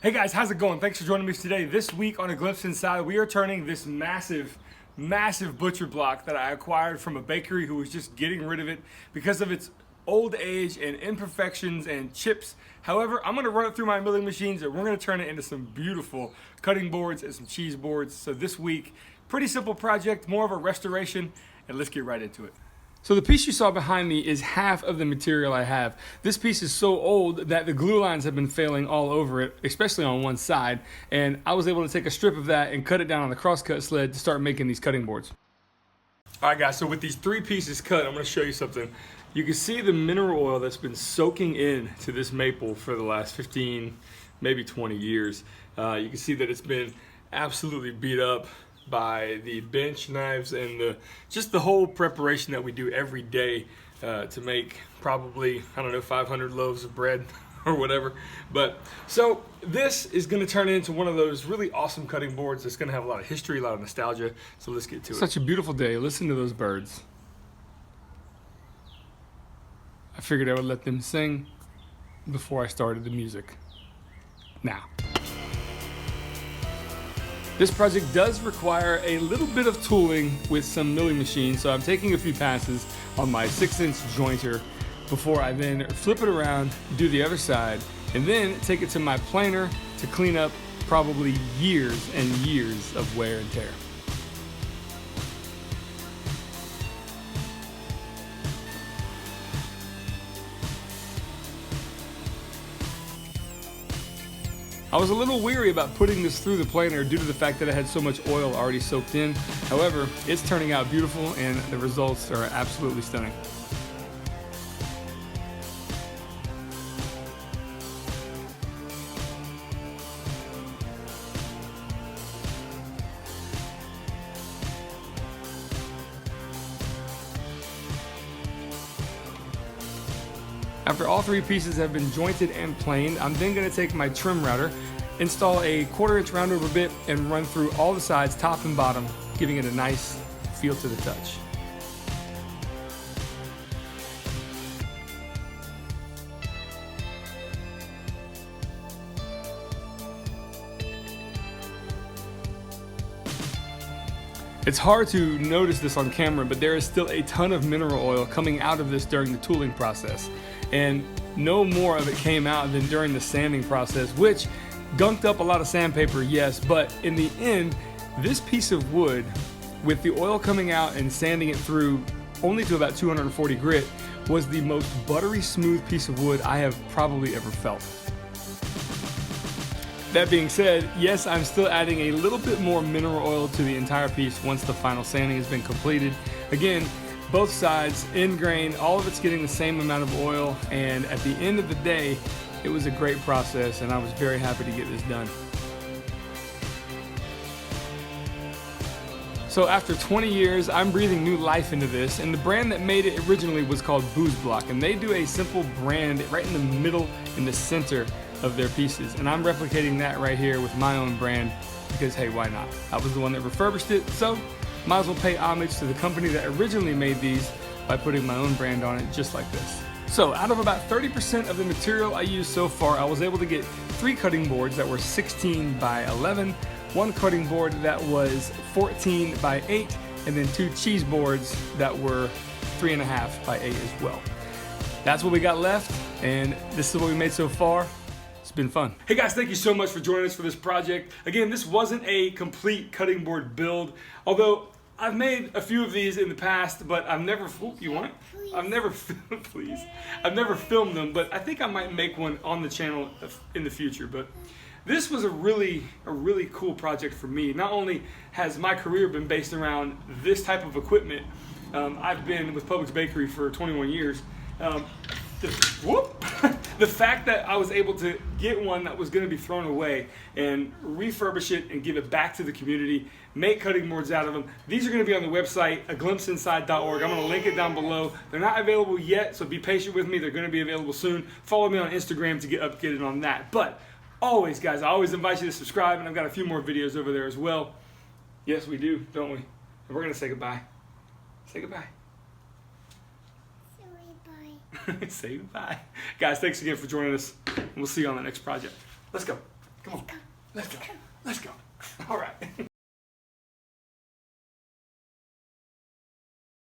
Hey guys, how's it going? Thanks for joining me today. This week on A Glimpse Inside, we are turning this massive butcher block that I acquired from a bakery who was just getting rid of it because of its old age and imperfections and chips. However, I'm gonna run it through my milling machines and we're gonna turn it into some beautiful cutting boards and some cheese boards. So this week, pretty simple project, more of a restoration, and let's get right into it. So the piece you saw behind me is half of the material I have. This piece is so old that the glue lines have been failing all over it, especially on one side, and I was able to take a strip of that and cut it down on the crosscut sled to start making these cutting boards. All right guys, so with these three pieces cut, I'm gonna show you something. You can see the mineral oil that's been soaking in to this maple for the last 15, maybe 20 years. You can see that it's been absolutely beat up by the bench knives and just the whole preparation that we do every day to make probably, I don't know, 500 loaves of bread or whatever. But so this is going to turn into one of those really awesome cutting boards that's going to have a lot of history, a lot of nostalgia. So let's get to it. Such a beautiful day. Listen to those birds. I figured I would let them sing before I started the music. Now, this project does require a little bit of tooling with some milling machines, so I'm taking a few passes on my 6-inch jointer before I then flip it around, do the other side, and then take it to my planer to clean up probably years and years of wear and tear. I was a little weary about putting this through the planer due to the fact that it had so much oil already soaked in. However, it's turning out beautiful and the results are absolutely stunning. After all three pieces have been jointed and planed, I'm then going to take my trim router, install a 1/4-inch roundover bit, and run through all the sides, top and bottom, giving it a nice feel to the touch. It's hard to notice this on camera, but there is still a ton of mineral oil coming out of this during the tooling process. And no more of it came out than during the sanding process, which gunked up a lot of sandpaper, yes, but in the end, this piece of wood, with the oil coming out and sanding it through only to about 240 grit, was the most buttery smooth piece of wood I have probably ever felt. That being said, yes, I'm still adding a little bit more mineral oil to the entire piece once the final sanding has been completed. Again, both sides, end grain, all of it's getting the same amount of oil, and at the end of the day, it was a great process and I was very happy to get this done. So after 20 years, I'm breathing new life into this, and the brand that made it originally was called Booze Block, and they do a simple brand right in the middle, in the center of their pieces, and I'm replicating that right here with my own brand because hey, why not? I was the one that refurbished it, so might as well pay homage to the company that originally made these by putting my own brand on it just like this. So out of about 30% of the material I used so far, I was able to get 3 cutting boards that were 16 by 11, 1 cutting board that was 14 by 8, and then 2 cheese boards that were 3.5 by 8 as well. That's what we got left, and this is what we made so far. It's been fun. Hey guys, thank you so much for joining us for this project. Again, this wasn't a complete cutting board build, although I've made a few of these in the past, but I've never, you want it? Please. I've never filmed them, but I think I might make one on the channel in the future. But this was a really cool project for me. Not only has my career been based around this type of equipment, I've been with Publix Bakery for 21 years. The fact that I was able to get one that was going to be thrown away and refurbish it and give it back to the community, make cutting boards out of them. These are going to be on the website, aglimpseinside.org. I'm going to link it down below. They're not available yet, so be patient with me. They're going to be available soon. Follow me on Instagram to get updated on that. But always, guys, I always invite you to subscribe, and I've got a few more videos over there as well. Yes, we do, don't we? And we're going to say goodbye. Say goodbye. Say goodbye. Guys, thanks again for joining us, and we'll see you on the next project. Let's go. Come on. Let's go.